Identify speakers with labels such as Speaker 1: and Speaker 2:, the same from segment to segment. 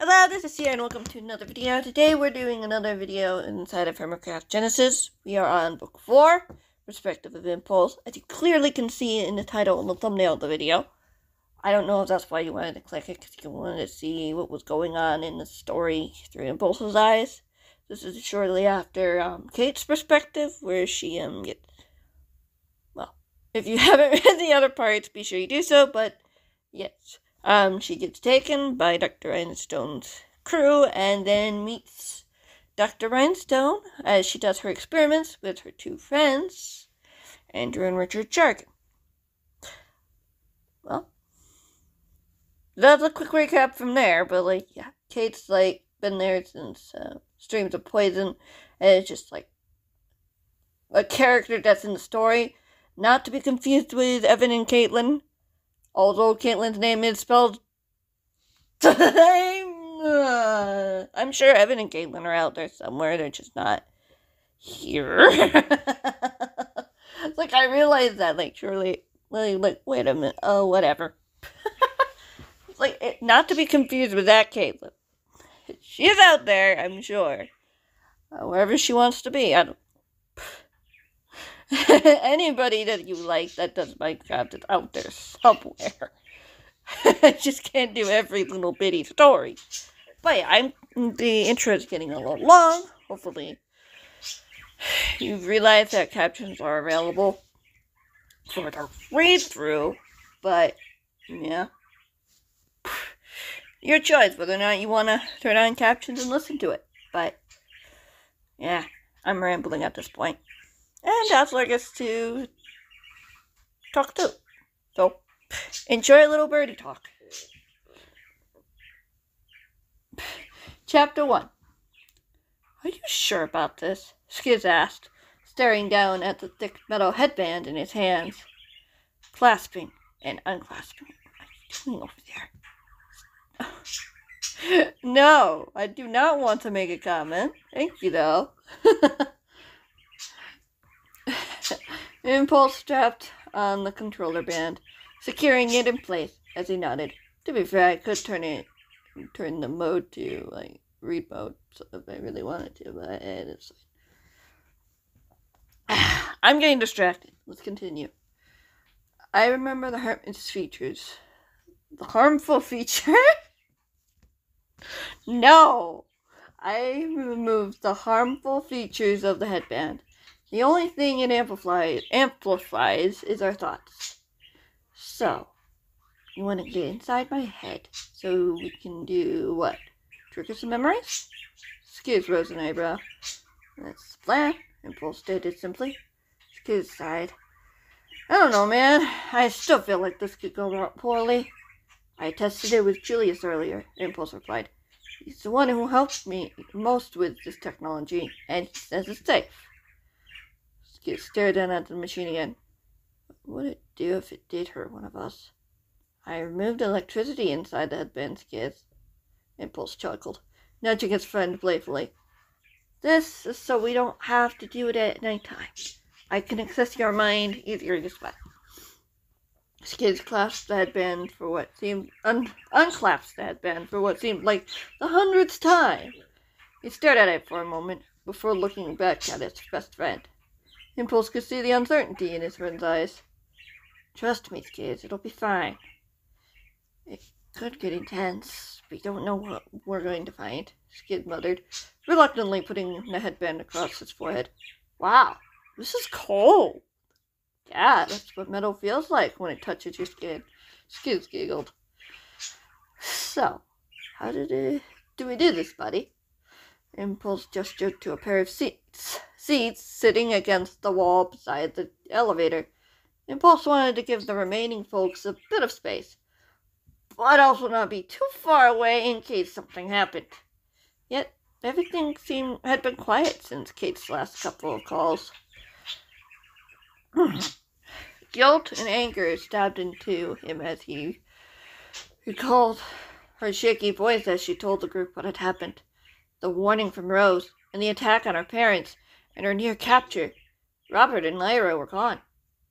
Speaker 1: Hello, this is Sierra and welcome to another video. Today we're doing another video inside of Hermitcraft Genesis. We are on Book 4, Perspective of Impulse, as you clearly can see in the title and the thumbnail of the video. I don't know if that's why you wanted to click it, because you wanted to see what was going on in the story through Impulse's eyes. This is shortly after Kate's perspective, where she gets... Well, if you haven't read the other parts, be sure you do so, but yes. She gets taken by Dr. Rhinestone's crew and then meets Dr. Rhinestone as she does her experiments with her two friends, Andrew and Richard Jargon. Well, that's a quick recap from there, but Kate's been there since Streams of Poison, and it's just a character that's in the story, not to be confused with Evan and Caitlin. Although Caitlin's name is spelled I'm sure Evan and Caitlin are out there somewhere. They're just not here. I realized that, surely, wait a minute. Oh, whatever. Not to be confused with that Caitlin. She is out there, I'm sure. Wherever she wants to be. I don't... Anybody that you like that does Minecraft is out there somewhere. I just can't do every little bitty story. But yeah, the intro is getting a little long. Hopefully you've realized that captions are available for the read-through. But, yeah. Your choice whether or not you want to turn on captions and listen to it. But, yeah, I'm rambling at this point. And Dazzler gets to talk too. So, enjoy a little birdie talk. Chapter 1. Are you sure about this? Skiz asked, staring down at the thick metal headband in his hands, clasping and unclasping it. What are you doing over there? No, I do not want to make a comment. Thank you, though. Impulse strapped on the controller band, securing it in place as he nodded. To be fair, I could turn the mode to, read mode, so if I really wanted to, but it's... I'm getting distracted. Let's continue. I remember the Hermit's features. The harmful feature? No! I removed the harmful features of the headband. The only thing it amplifies is our thoughts. So, you want to get inside my head so we can do what? Trigger some memories? Skiz rose an eyebrow. That's the plan, Impulse stated simply. Skiz sighed. I don't know, man. I still feel like this could go poorly. I tested it with Julius earlier, Impulse replied. He's the one who helped me most with this technology, and he says it's safe. Skiz stared down at the machine again. What would it do if it did hurt one of us? I removed electricity inside the headband, Skiz. Impulse chuckled, nudging his friend playfully. This is so we don't have to do it at nighttime. I can access your mind easier this way. Skiz clasped the headband for what seemed... unclasped the headband for what seemed like the 100th time. He stared at it for a moment, before looking back at his best friend. Impulse could see the uncertainty in his friend's eyes. Trust me, Skiz, it'll be fine. It could get intense. We don't know what we're going to find, Skiz muttered, reluctantly putting the headband across his forehead. Wow, this is cold. Yeah, that's what metal feels like when it touches your skin. Skiz giggled. So, how do we do this, buddy? Impulse gestured to a pair of seats sitting against the wall beside the elevator. Impulse wanted to give the remaining folks a bit of space, but also not be too far away in case something happened. Yet, everything had been quiet since Kate's last couple of calls. Guilt and anger stabbed into him as he recalled her shaky voice as she told the group what had happened. The warning from Rose, and the attack on her parents, and her near capture. Robert and Lyra were gone,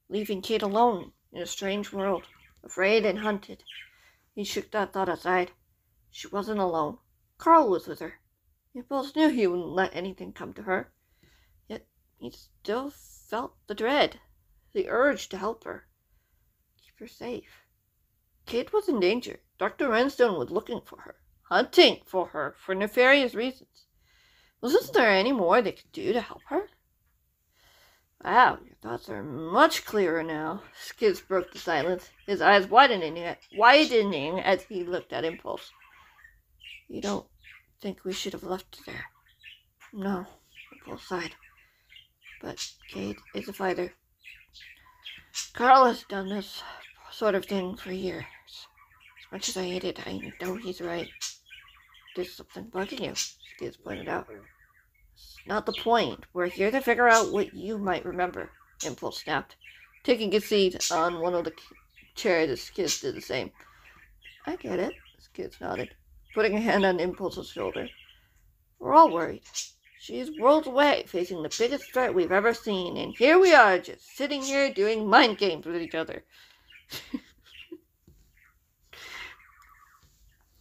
Speaker 1: leaving Kate alone in a strange world, afraid and hunted. He shook that thought aside. She wasn't alone. Carl was with her. Impulse knew he wouldn't let anything come to her. Yet he still felt the dread, the urge to help her, keep her safe. Kate was in danger. Dr. Renstone was looking for her, hunting for her for nefarious reasons. Wasn't there any more they could do to help her? Wow, your thoughts are much clearer now. Skids broke the silence, his eyes widening as he looked at Impulse. You don't think we should have left her there? No, Impulse sighed. But Kate is a fighter. Carl has done this sort of thing for years. As much as I hate it, I know he's right. There's something bugging you, Skids pointed out. It's not the point. We're here to figure out what you might remember, Impulse snapped, taking a seat on one of the chairs as Skids did the same. I get it, Skids nodded, putting a hand on Impulse's shoulder. We're all worried. She's worlds away, facing the biggest threat we've ever seen, and here we are, just sitting here doing mind games with each other.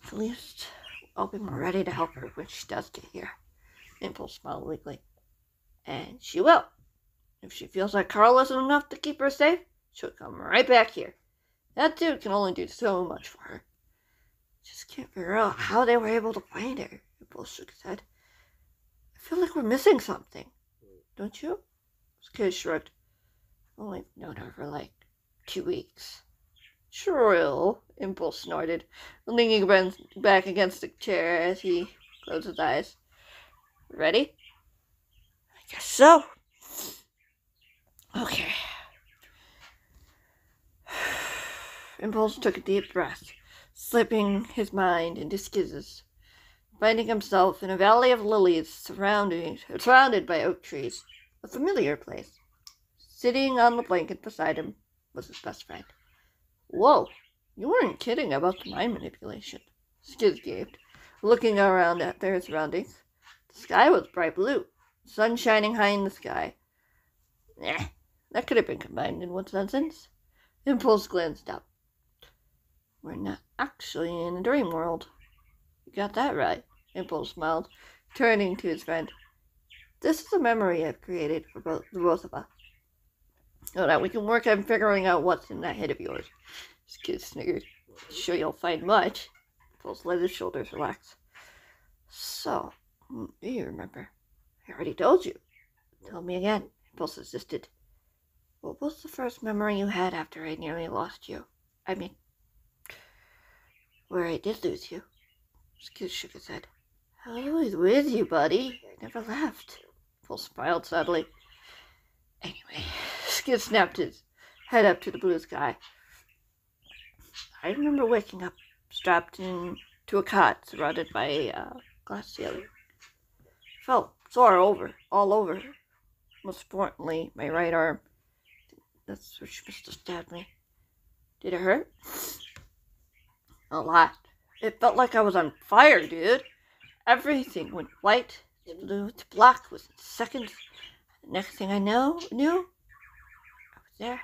Speaker 1: At least I'll be more ready to help her when she does get here. Impulse smiled weakly. And she will. If she feels like Carl isn't enough to keep her safe, she'll come right back here. That dude can only do so much for her. Just can't figure out how they were able to find her. Impulse shook his head. I feel like we're missing something. Don't you? Skids shrugged. I've only known her for like 2 weeks. True, Impulse snorted, leaning back against the chair as he closed his eyes. Ready? I guess so. Okay. Impulse took a deep breath, slipping his mind into Skids', finding himself in a valley of lilies surrounded by oak trees, a familiar place. Sitting on the blanket beside him was his best friend. Whoa, you weren't kidding about the mind manipulation, Skids gaped, looking around at their surroundings. The sky was bright blue, sun shining high in the sky. That could have been combined in one sentence. Impulse glanced up. We're not actually in a dream world. You got that right, Impulse smiled, turning to his friend. This is a memory I've created for the both of us, so that we can work on figuring out what's in that head of yours. Skids sniggered. Sure you'll find much. Impulse let his shoulders relax. So, do you remember? I already told you. Tell me again, Impulse insisted. What was the first memory you had after I nearly lost you? I mean, where I did lose you. Skids shook his head. I was with you, buddy. I never left. Impulse smiled sadly. Anyway, Skids snapped his head up to the blue sky. I remember waking up, strapped into a cot, surrounded by a glass ceiling. Felt sore all over. Most importantly, my right arm. That's where she must have stabbed me. Did it hurt? A lot. It felt like I was on fire, dude. Everything went white, to blue, to black within seconds. The next thing I knew, I was there.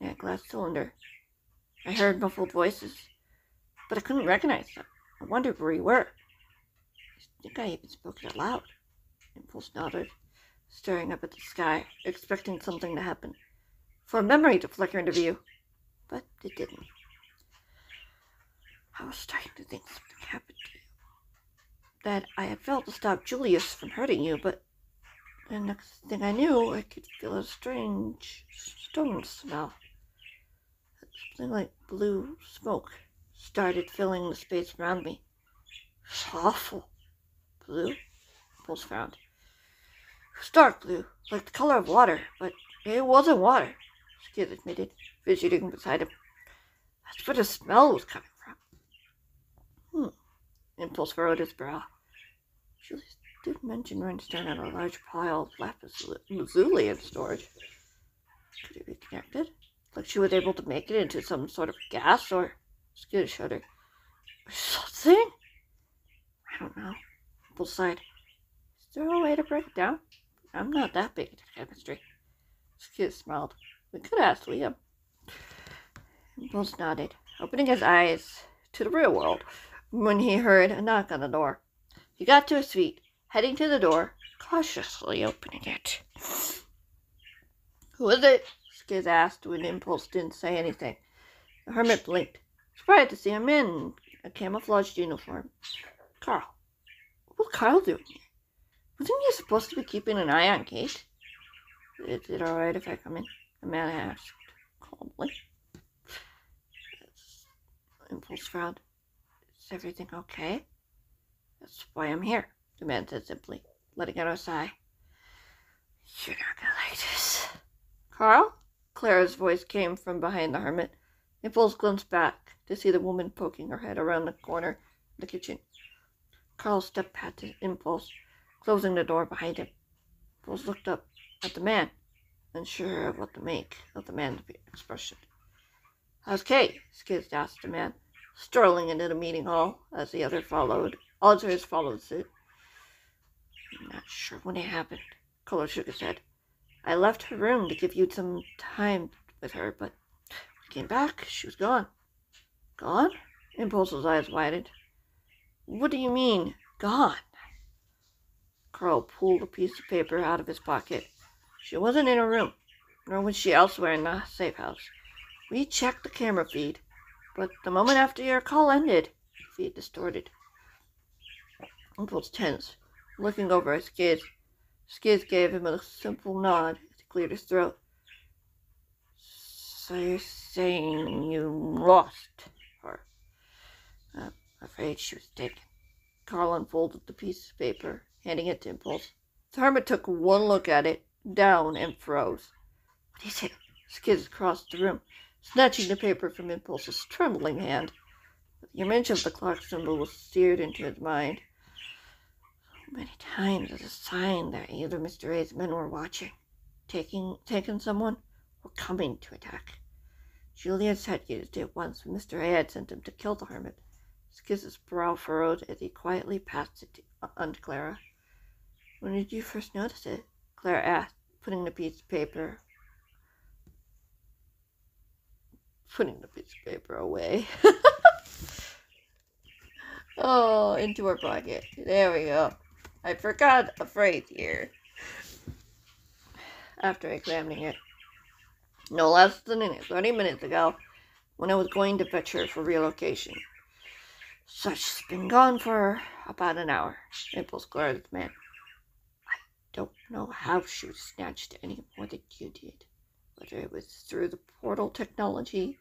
Speaker 1: In a glass cylinder. I heard muffled voices, but I couldn't recognize them. I wondered where you were. I think I even spoke out loud. Impulse nodded, staring up at the sky, expecting something to happen, for a memory to flicker into view, but it didn't. I was starting to think something happened to you, that I had failed to stop Julius from hurting you, but the next thing I knew, I could feel a strange stone smell. Something like blue smoke started filling the space around me. It was awful. Blue? Impulse frowned. It was dark blue, like the color of water, but it wasn't water, Skids admitted, fidgeting beside him. That's where the smell was coming from. Impulse furrowed his brow. Julius did mention Renstone had a large pile of lapis lazuli in storage. Could it be connected? Like she was able to make it into some sort of gas, or Skids shuddered. Something? I don't know. Impulse sighed. Is there a way to break it down? I'm not that big into chemistry. Skids smiled. We could ask Liam. Impulse nodded, opening his eyes to the real world, when he heard a knock on the door. He got to his feet, heading to the door, cautiously opening it. "Who is it?" Skiz asked when Impulse didn't say anything. The hermit blinked, surprised to see a man in a camouflaged uniform. "Carl. What was Carl doing here? Wasn't he supposed to be keeping an eye on Kate?" "Is it all right if I come in?" the man asked calmly. Impulse frowned. "Is everything okay?" "That's why I'm here," the man said simply, letting out a sigh. "You're not gonna like this." "Carl?" Clara's voice came from behind the hermit. Impulse glanced back to see the woman poking her head around the corner of the kitchen. Carl stepped past Impulse, closing the door behind him. Impulse looked up at the man, unsure of what to make of the man's expression. "How's Kate?" Skiz asked the man, strolling into the meeting hall as the others followed suit. "I'm not sure when it happened." Carl shook his head. "I left her room to give you some time with her, but when I came back, she was gone." "Gone?" Impulse's eyes widened. "What do you mean, gone?" Carl pulled a piece of paper out of his pocket. "She wasn't in her room, nor was she elsewhere in the safe house. We checked the camera feed, but the moment after your call ended, the feed distorted." Impulse tensed, looking over at Skiz. Skiz gave him a simple nod as he cleared his throat. "So you're saying you lost her?" "I'm afraid she was taken." Carl unfolded the piece of paper, handing it to Impulse. The hermit took one look at it, down, and froze. "What is it?" Skiz crossed the room, snatching the paper from Impulse's trembling hand. The image of the clock symbol was seared into his mind. So many times as a sign that either Mr. A's men were watching, taking someone, or coming to attack. Julius had used it once when Mr. A had sent him to kill the hermit. Skiz's brow furrowed as he quietly passed it on to Clara. "When did you first notice it?" Clara asked, putting the piece of paper away. Oh, into her pocket. There we go. I forgot a phrase here. After examining it. "No less than 30 minutes ago, when I was going to fetch her for relocation. Such's been gone for about an hour." Impulse glared at the man. "I don't know how she was snatched any more than you did. Whether it was through the portal technology,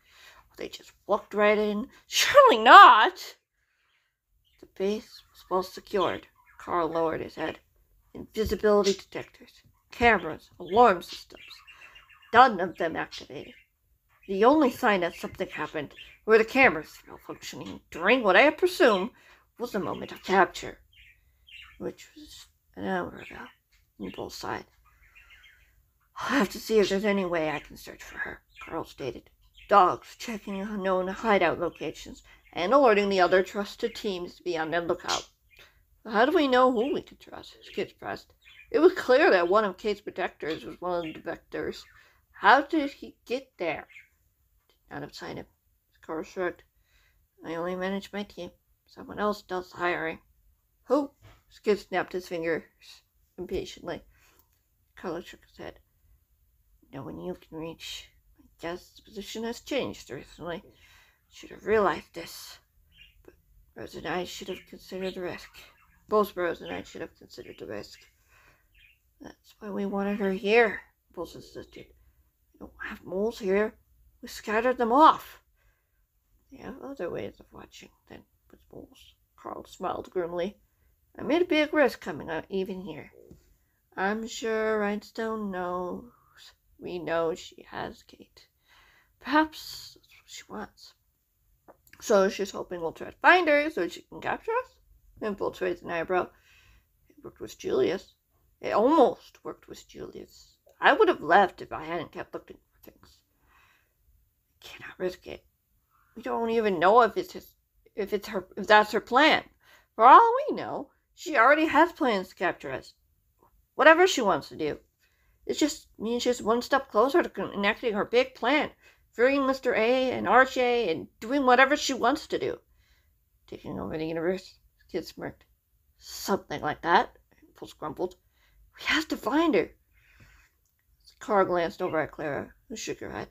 Speaker 1: or they just walked right in." "Surely not!" "The base was well secured." Carl lowered his head. "Invisibility detectors, cameras, alarm systems. None of them activated. The only sign that something happened were the cameras malfunctioning during what I presume was the moment of capture, which was an hour ago." Impulse sighed. "I'll have to see if there's any way I can search for her," Carl stated. "Dogs checking unknown hideout locations and alerting the other trusted teams to be on their lookout." "How do we know who we can trust?" Skiz pressed. "It was clear that one of Kate's protectors was one of the defectors. How did he get there?" "Did not assign him." Carl shrugged. "I only manage my team. Someone else does the hiring." "Who?" Skiz snapped his fingers impatiently. Carl shook his head. "No one you can reach. I guess the position has changed recently. Should have realized this. But Rose and I should have considered the risk. Both Rose and I should have considered the risk." "That's why we wanted her here," Impulse insisted. "We don't have moles here. We scattered them off." "They have other ways of watching than with moles." Carl smiled grimly. "I made a big risk coming out even here. I'm sure Rhinestone knows. We know she has Kate. Perhaps that's what she wants. So she's hoping we'll try to find her so she can capture us?" Impulse raised an eyebrow. "It worked with Julius. It almost worked with Julius. I would have left if I hadn't kept looking for things. I cannot risk it. We don't even know if that's her plan. For all we know, she already has plans to capture us. Whatever she wants to do. It just means she's one step closer to enacting her big plan, freeing Mr. A and RJ and doing whatever she wants to do. taking over the universe? The kid smirked. Something like that, Impulse grumbled. We have to find her. Carl glanced over at Clara, who shook her head.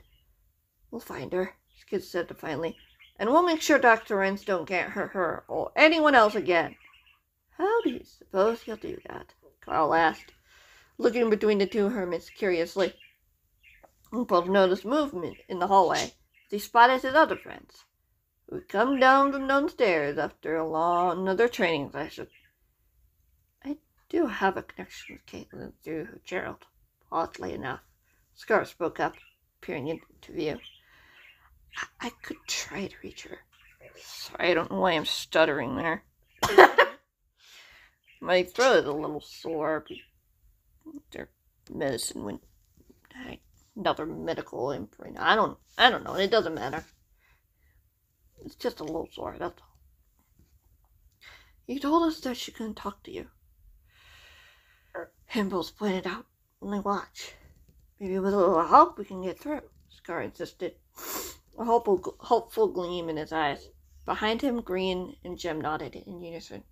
Speaker 1: We'll find her, the kid said defiantly. And we'll make sure Dr. Rhinestone can't hurt her or anyone else again. How do you suppose he'll do that? Carl asked, looking between the two hermits curiously. Impulse noticed movement in the hallway. He spotted his other friends, who had come down the known stairs after another training session. I do have a connection with Caitlin through Gerald, oddly enough. Scar spoke up, peering into view. I could try to reach her. Sorry, I don't know why I'm stuttering there. My throat is a little sore. Their medicine went another medical imprint. I don't know. It doesn't matter. It's just a little sore, that's all. You told us that she couldn't talk to you. Impulse pointed out. Only watch. Maybe with a little help we can get through, Scar insisted, a hopeful gleam in his eyes. Behind him, Green and Jem nodded in unison.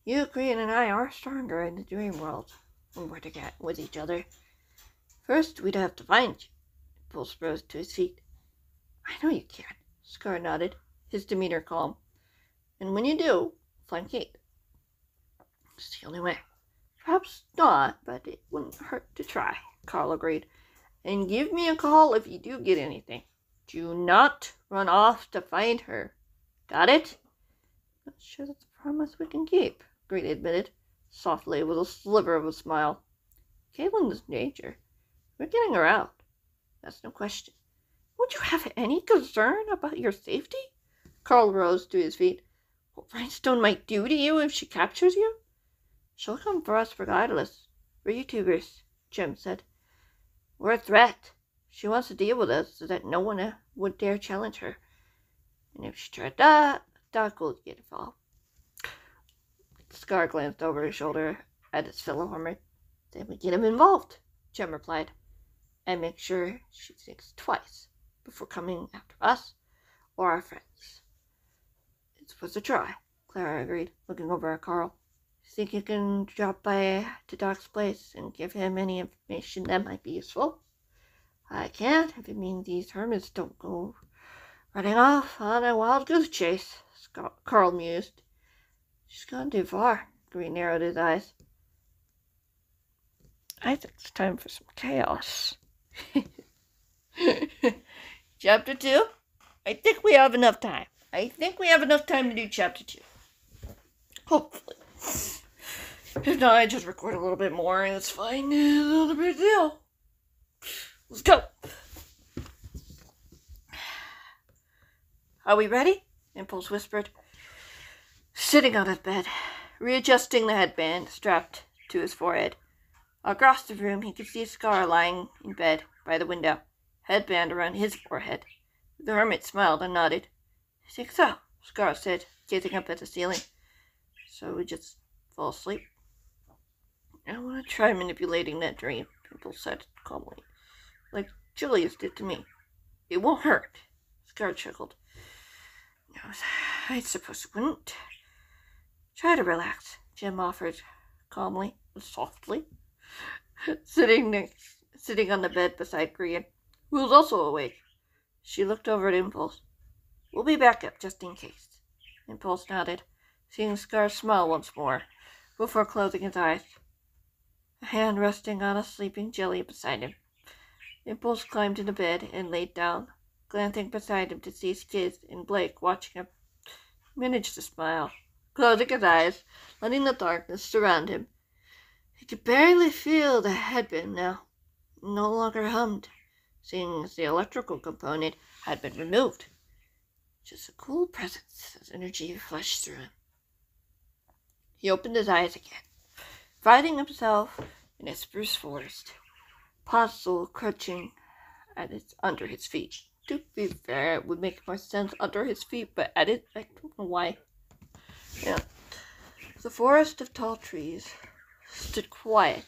Speaker 1: You, Green, and I are stronger in the dream world when we're together with each other. First, we'd have to find you. Impulse rose to his feet. I know you can, Scar nodded, his demeanor calm. And when you do, find Kate. It's the only way. Perhaps not, but it wouldn't hurt to try, Carl agreed. And give me a call if you do get anything. Do not run off to find her. Got it? Not sure that's a promise we can keep, Green admitted, softly, with a sliver of a smile. Caitlin is danger. We're getting her out. That's no question. Would you have any concern about your safety? Carl rose to his feet. What Rhinestone might do to you if she captures you? She'll come for us regardless. We're YouTubers, Jem said. We're a threat. She wants to deal with us so that no one would dare challenge her. And if she tried that, Doc will get involved. Scar glanced over his shoulder at his fellow hermit. Then we get him involved, Jem replied. And make sure she thinks twice before coming after us or our friends. It's worth a try, Clara agreed, looking over at Carl. Think you can drop by to Doc's place and give him any information that might be useful? I can't, if it means these hermits don't go running off on a wild goose chase, Carl mused. She's gone too far. Green narrowed his eyes. I think it's time for some chaos. Chapter 2? I think we have enough time. To do Chapter 2. Hopefully. If not, I just record a little bit more and it's fine. It's not a big deal. Let's go. Are we ready? Impulse whispered, sitting on his bed, readjusting the headband strapped to his forehead. Across the room, he could see Scar lying in bed by the window, headband around his forehead. The hermit smiled and nodded. I think so, Scar said, gazing up at the ceiling. So we just fall asleep? I want to try manipulating that dream, Impulse said calmly, like Julius did to me. It won't hurt, Scar chuckled. No, I suppose it wouldn't. Try to relax, Jem offered calmly but softly, sitting on the bed beside Green, who was also awake. She looked over at Impulse. We'll be back up just in case. Impulse nodded, seeing Scar smile once more, before closing his eyes, a hand resting on a sleeping Jelly beside him. Impulse climbed into bed and laid down, glancing beside him to see Skiz and Blake watching him. He managed to smile, closing his eyes, letting the darkness surround him. He could barely feel the headband now, no longer hummed, seeing as the electrical component had been removed. Just a cool presence as energy flushed through him. He opened his eyes again, finding himself in a spruce forest, Podzol crouching under his feet. To be fair, it would make more sense under his feet, but I don't know why. Yeah. The forest of tall trees stood quiet.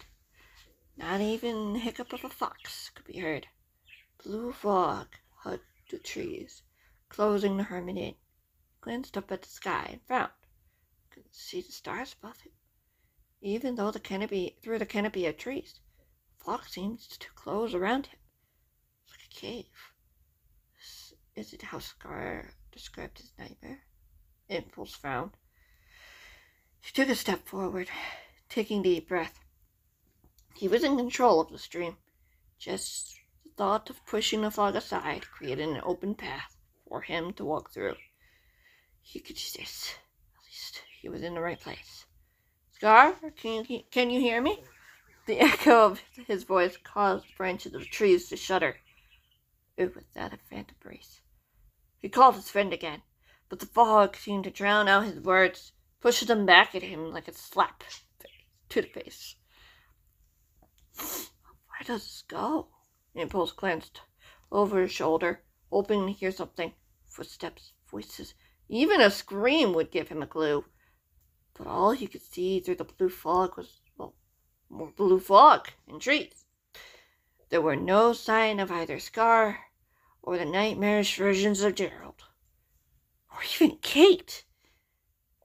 Speaker 1: Not even the hiccup of a fox could be heard. Blue fog hugged the trees, closing the hermit in. glanced up at the sky and frowned. He couldn't see the stars above him, even though through the canopy of trees. The fog seemed to close around him, like a cave. Is it how Scar described his nightmare? Impulse frowned. He took a step forward, taking a deep breath. He was in control of the stream. Just the thought of pushing the fog aside created an open path for him to walk through. He could do this. At least he was in the right place. Scar, can you hear me? The echo of his voice caused branches of trees to shudder. It was that of Phantom Breeze. He called his friend again, but the fog seemed to drown out his words, pushing them back at him like a slap to the face. Where does this go? Impulse glanced over his shoulder, hoping to hear something. Footsteps, voices, even a scream would give him a clue. But all he could see through the blue fog was, more blue fog and trees. There were no sign of either Scar or the nightmarish versions of Gerald. Or even Kate.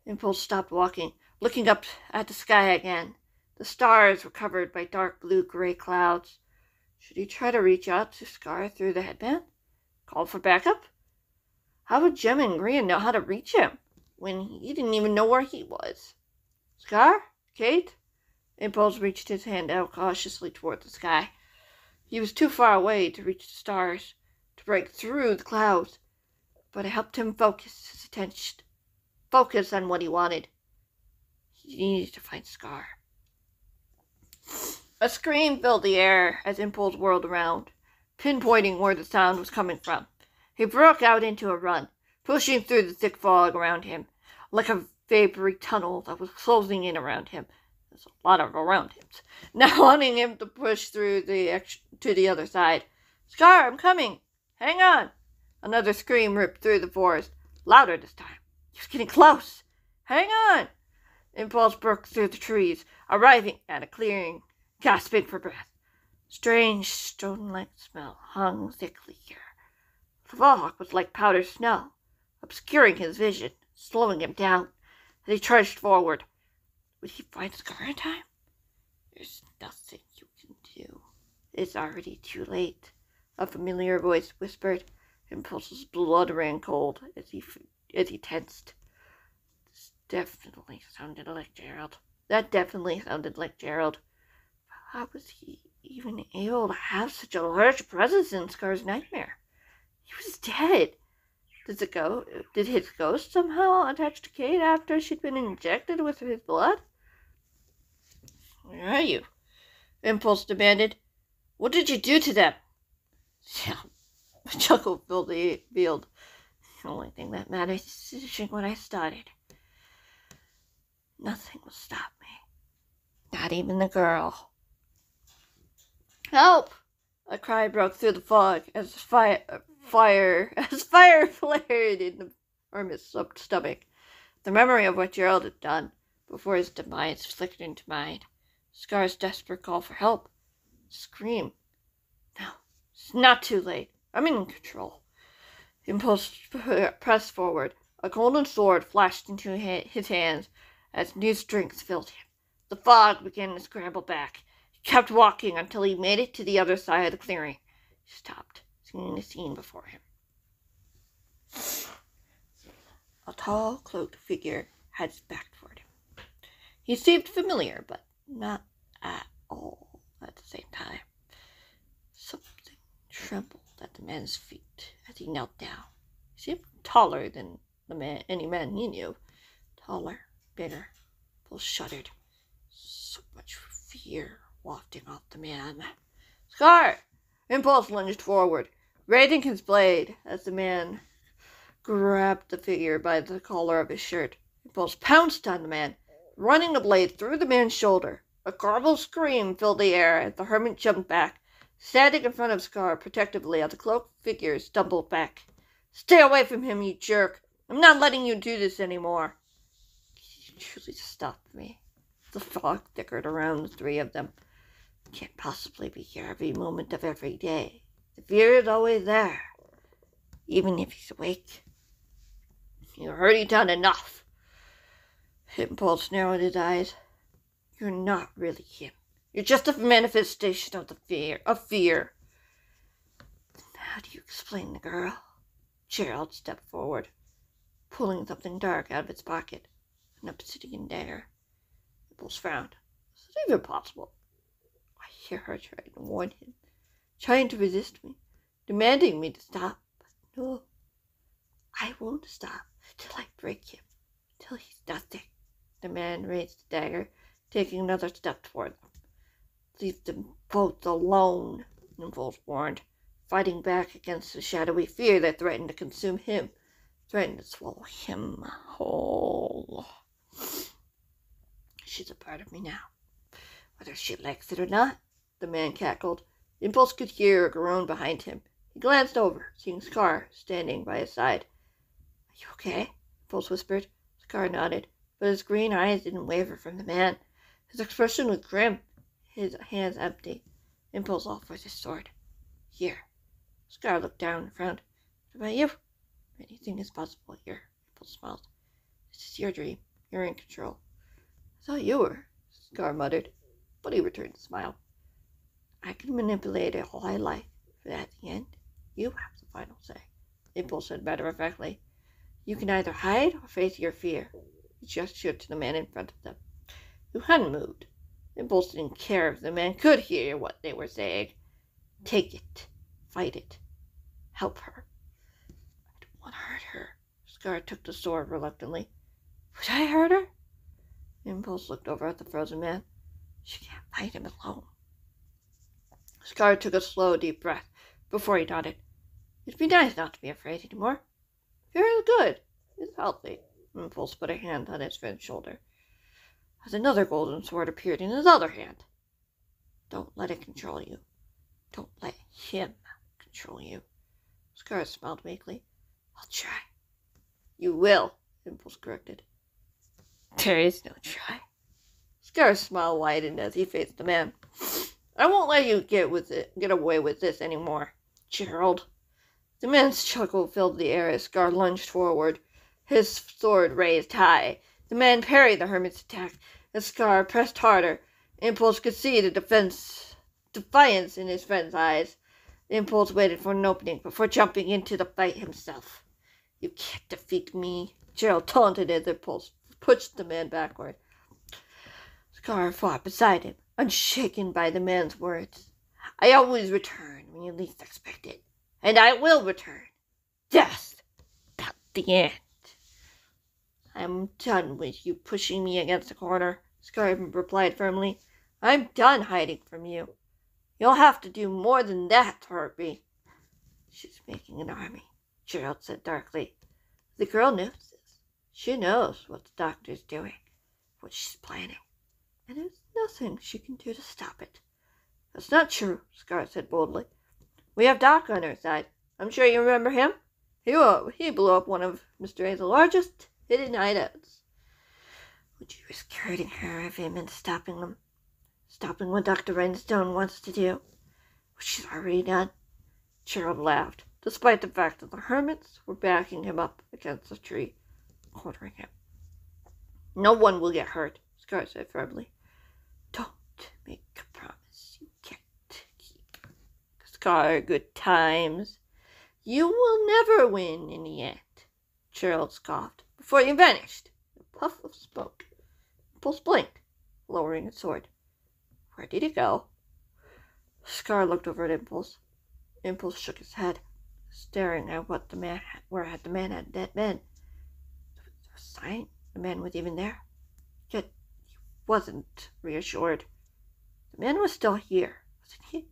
Speaker 1: Impulse stopped walking, looking up at the sky again. The stars were covered by dark blue-gray clouds. Should he try to reach out to Scar through the headband? Call for backup? How would Jem and Grian know how to reach him when he didn't even know where he was? Scar? Kate? Impulse reached his hand out cautiously toward the sky. He was too far away to reach the stars, to break through the clouds, but it helped him focus his attention. Focus on what he wanted. He needed to find Scar. A scream filled the air as Impulse whirled around, pinpointing where the sound was coming from. He broke out into a run, pushing through the thick fog around him, like a vapory tunnel that was closing in around him. There's a lot of around him, now wanting him to push through to the other side. Scar, I'm coming! Hang on! Another scream ripped through the forest, louder this time. He was getting close. Hang on! Impulse broke through the trees, arriving at a clearing, gasping for breath. Strange, stone-like smell hung thickly here. The fog was like powdered snow, obscuring his vision, slowing him down. As he trudged forward, would he find Scar in time? There's nothing you can do. It's already too late. A familiar voice whispered. Impulse's blood ran cold as he tensed. This definitely sounded like Gerald. That definitely sounded like Gerald. How was he even able to have such a large presence in Scar's nightmare? He was dead. Did his ghost somehow attach to Kate after she'd been injected with his blood? Where are you? Impulse demanded. What did you do to them? Yeah, a chuckle filled the field. The only thing that matters is finishing what I started. Nothing will stop me. Not even the girl. Help! A cry broke through the fog as fire flared in the hermit's stomach. The memory of what Gerald had done before his demise flickered into mind. Scar's desperate call for help. Scream. No, it's not too late. I'm in control. Impulse pressed forward. A golden sword flashed into his hands as new strength filled him. The fog began to scramble back. He kept walking until he made it to the other side of the clearing. He stopped, seeing the scene before him. A tall, cloaked figure had his back toward him. He seemed familiar, but not at all at the same time. Something trembled at the man's feet as he knelt down. He seemed taller than any man he knew. Taller, bigger. Both shuddered. So much fear wafting off the man. Scar! Impulse lunged forward, raising his blade as the man grabbed the figure by the collar of his shirt. Impulse pounced on the man, running the blade through the man's shoulder. A garbled scream filled the air as the hermit jumped back. Standing in front of Scar protectively as the cloaked figure stumbled back. Stay away from him, you jerk! I'm not letting you do this anymore. You truly stopped me. The fog thickered around the three of them. Can't possibly be here every moment of every day. The fear is always there, even if he's awake. You've already done enough. Impulse narrowed his eyes. You're not really him. You're just a manifestation of fear. How do you explain the girl? Gerald stepped forward, pulling something dark out of his pocket. An obsidian dagger. Impulse frowned. Is it even possible? I hear her trying to warn him, trying to resist me, demanding me to stop. But no, I won't stop till I break him, till he's nothing. The man raised the dagger, taking another step toward them. Leave them both alone, Impulse warned, fighting back against the shadowy fear that threatened to consume him, threatened to swallow him whole. She's a part of me now, whether she likes it or not, the man cackled. Impulse could hear a groan behind him. He glanced over, seeing Scar standing by his side. Are you okay? Impulse whispered. Scar nodded, but his green eyes didn't waver from the man. His expression was grim, his hands empty. Impulse offered his sword. Here. Scar looked down and frowned. What about you? Anything is possible here. Impulse smiled. This is your dream. You're in control. I thought you were, Scar muttered, but he returned the smile. I can manipulate it all I like, but at the end, you have the final say. Impulse said matter-of-factly. You can either hide or face your fear. He gestured to the man in front of them, who hadn't moved. Impulse didn't care if the man could hear what they were saying. Take it. Fight it. Help her. I don't want to hurt her. Scar took the sword reluctantly. Would I hurt her? Impulse looked over at the frozen man. She can't fight him alone. Scar took a slow, deep breath before he nodded. It'd be nice not to be afraid anymore. Fear is good. It's healthy. Impulse put a hand on his friend's shoulder, as another golden sword appeared in his other hand. Don't let it control you. Don't let him control you. Scar smiled weakly. I'll try. You will, Impulse corrected. There is no try. Scar's smile widened as he faced the man. I won't let you get away with this anymore, Gerald. The man's chuckle filled the air as Scar lunged forward, his sword raised high. The man parried the hermit's attack as Scar pressed harder. Impulse could see the defiance in his friend's eyes. Impulse waited for an opening before jumping into the fight himself. You can't defeat me, Gerald taunted as Impulse pushed the man backward. Scar fought beside him, unshaken by the man's words. I always return when you least expect it, and I will return. Death, not the end. I'm done with you pushing me against the corner, Scar replied firmly. I'm done hiding from you. You'll have to do more than that to hurt me. She's making an army, Gerald said darkly. The girl knows this. She knows what the doctor's doing, what she's planning, and there's nothing she can do to stop it. That's not true, Scar said boldly. We have Doc on our side. I'm sure you remember him. He blew up one of Mr. A's largest hidden hideouts. Would you risk hurting her of him and stopping them? Stopping what Dr. Rainstone wants to do? Which she's already done? Gerald laughed, despite the fact that the hermits were backing him up against the tree, cornering him. No one will get hurt, Scar said firmly. Don't make a promise you can't keep. Scar, good times. You will never win in the end, Gerald scoffed, before he vanished. A puff of smoke. Impulse blinked, lowering his sword. Where did he go? Scar looked over at Impulse. Impulse shook his head, staring at where the man had been. There was a sign the man was even there. Yet he wasn't reassured. The man was still here, wasn't he?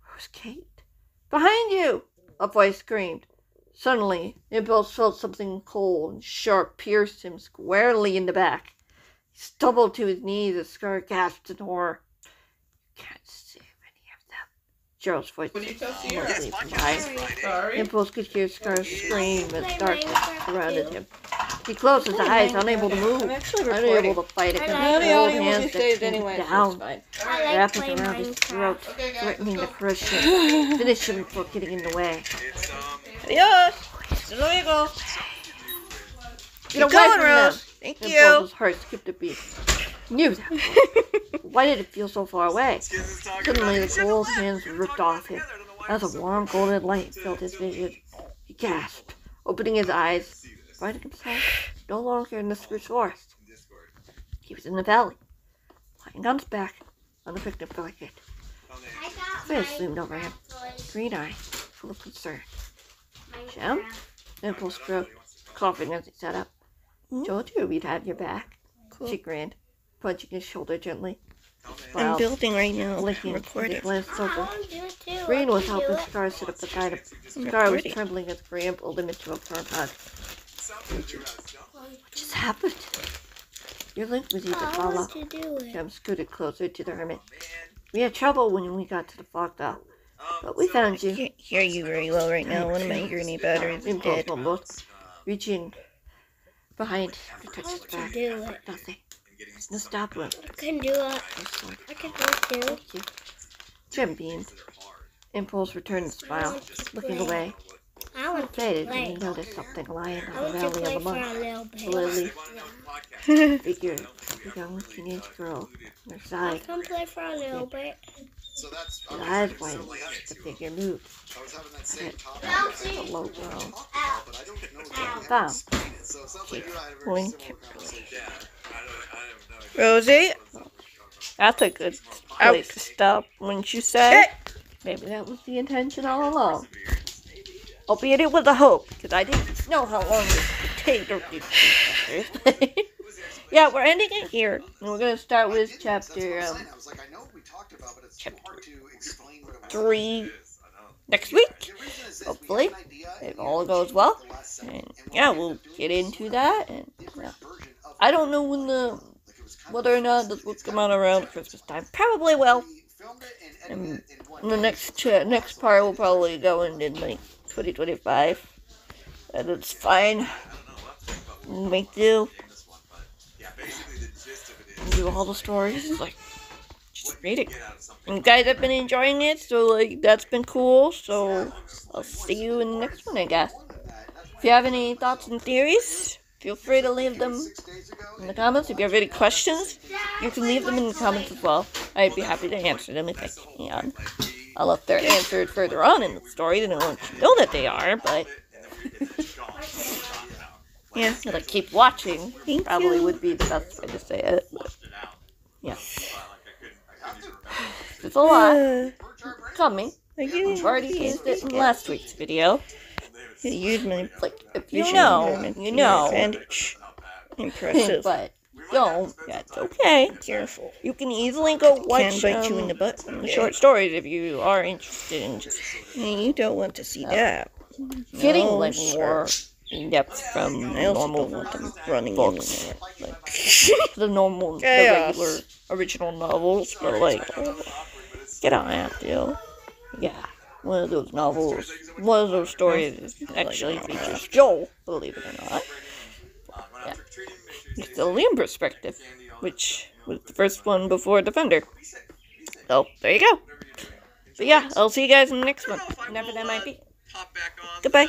Speaker 1: Where was Kate? Behind you! A voice screamed. Suddenly, Impulse felt something cold and sharp pierce him squarely in the back. He stumbled to his knees as Scar gasped in horror. You can't save any of them. Gerald's voice was from behind. Impulse could hear Scar's scream as darkness surrounded him. He closed his eyes, unable to move, unable to fight against the cold hands that pinned down, wrapping around his throat, threatening to crush him, finish him before getting in the way. Adios! Hasta luego! Get away
Speaker 2: going,
Speaker 1: from
Speaker 2: Rose.
Speaker 1: them.
Speaker 2: Thank
Speaker 1: Impulse's
Speaker 2: you.
Speaker 1: heart skipped a beat. Knew that. Why did it feel so far away? Suddenly, the cold hands ripped off him. As a warm golden light filled his vision, he gasped, opening his eyes, finding himself no longer in the spruce forest. He was in the valley, lying on his back on the picnic blanket. Fish loomed over him, green eyes full of concern. Jim? Impulse croaked, coughing as he sat up. Told you we'd have your back.
Speaker 2: Cool.
Speaker 1: She grinned, punching his shoulder gently.
Speaker 2: I'm building right now.
Speaker 1: Licking
Speaker 2: Recording.
Speaker 1: glanced over. Green was helping Scar sit up beside him. Scar was trembling as Graham pulled him into a firm hug. What just happened? Your link was easy to follow. Jim scooted closer to the hermit. We had trouble when we got to the fog belt, but we found you.
Speaker 2: I can't hear you very well right now. One of my hearing batteries is
Speaker 1: Impulse
Speaker 2: dead.
Speaker 1: mumbled, reaching behind to touch his back.
Speaker 3: Do it.
Speaker 1: Nothing. No stop him.
Speaker 3: I can do it. I can do it too.
Speaker 1: Jim beamed. Impulse returned the smile, looking away.
Speaker 3: I want to
Speaker 1: Faded
Speaker 3: play.
Speaker 1: when he noticed something lying
Speaker 3: I
Speaker 1: on the
Speaker 3: want to
Speaker 1: valley of
Speaker 3: play
Speaker 1: the
Speaker 3: for a
Speaker 1: monk.
Speaker 3: little bit.
Speaker 1: Lily figure, a young teenage girl, on her
Speaker 3: I
Speaker 1: side.
Speaker 3: can play for a little bit.
Speaker 1: His eyes widened as the figure moved. A low groan. Thumb.
Speaker 2: Wink. Rosie?
Speaker 1: That's a good place to stop, wouldn't you say? Maybe that was the intention all along. Albeit it was a hope, because I didn't know how long this would take to read these chapters. Yeah, we're ending it here. And we're going to start with chapter 3 next week. Hopefully, if all goes well. And yeah, we'll get into that. And yeah. I don't know whether or not this will come out around Christmas time. Probably will. And the next part will probably go into like 2025. And it's fine. Make do. Do all the stories. Like, just read it. And you guys have been enjoying it, so like that's been cool. So I'll see you in the next one, I guess. If you have any thoughts and theories, feel free to leave them in the comments. If you have any questions, you can leave them in the comments as well. I'd be happy to answer them if I can. I'll if they're answered further on in the story, then I want you to know that they are, but yeah, like keep watching probably would be the best way to say it. But, yeah. There's a lot coming. We've already used it in last week's video.
Speaker 2: I use my
Speaker 1: Like, if
Speaker 2: vision
Speaker 1: you know,
Speaker 2: environment
Speaker 1: you
Speaker 2: to your
Speaker 1: know.
Speaker 2: advantage. Impressive.
Speaker 1: But don't. That's okay.
Speaker 2: Careful.
Speaker 1: You can easily go watch
Speaker 2: Can bite you in the butt.
Speaker 1: the short stories if you are interested in just
Speaker 2: You don't want to see that.
Speaker 1: getting
Speaker 2: No,
Speaker 1: like
Speaker 2: sir.
Speaker 1: more in depth from
Speaker 2: I also
Speaker 1: normal
Speaker 2: don't want them running
Speaker 1: books.
Speaker 2: in there.
Speaker 1: Like the normal, the
Speaker 2: Chaos.
Speaker 1: regular original novels, but like you don't have to. Yeah, one of those novels, one of those stories actually features Joel, believe it or not. Yeah. It's the Liam perspective, which was the first one before Defender. So, there you go. But yeah, I'll see you guys in the next one, whenever that might be. Goodbye.